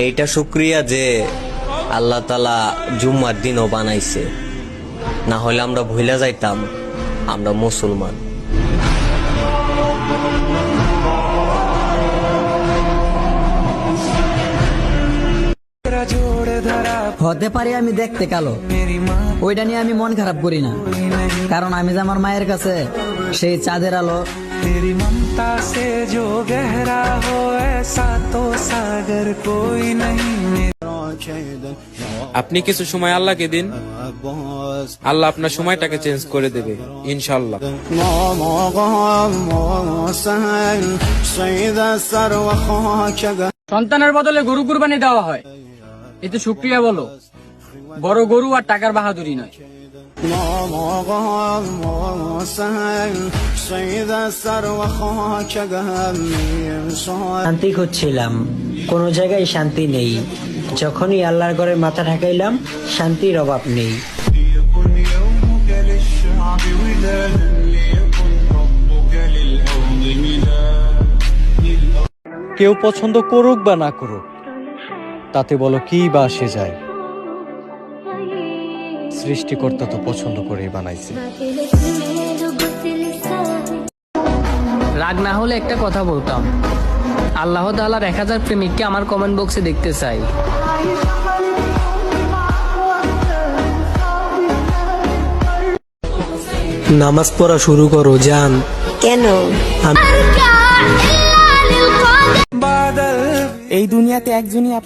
এইটা শুক্রিয়া যে আল্লাহ তাআলা জুম্মার দিনও বানাইছে, না হলে আমরা ভুলে যাইতাম আমরা মুসলমান। হতে পারি আমি দেখতে কালো, ওইটা নিয়ে আমি মন খারাপ করি না, কারণ আমি যে আমার মায়ের কাছে সেই চাঁদের আলো। तेरी ममता से जो गहरा हो ऐसा तो सागर कोई नहीं। আপনি কিছু সময় আল্লাহকে দিন, আল্লাহ আপনার সময়টাকে চেঞ্জ করে দেবে ইনশাআল্লাহ। সন্তানের বদলে গরু কুরবানি দেওয়া হয়, এতে শুকরিয়া বলো। বড় গরু আর টাকার বাহাদুরি নয়। শান্তি খুঁজছিলাম, কোনো জায়গায় শান্তি নেই। যখনই আল্লাহর ঘরে মাথা ঠেকাইলাম, শান্তির অভাব নেই। কেউ পছন্দ করুক বা না করুক, তাতে বলো কি বা আসে যায়। সৃষ্টিকর্তা তো পছন্দ করেই বানাইছে। রাগ না হলে একটা কথা বলতাম, আল্লাহ তাআলার 1000 প্রেমিককে আমার কমেন্ট বক্সে দেখতে চাই। নামাজ পড়া শুরু করো জান। কেন? बादल এই দুনিয়াতে একজনই আপনার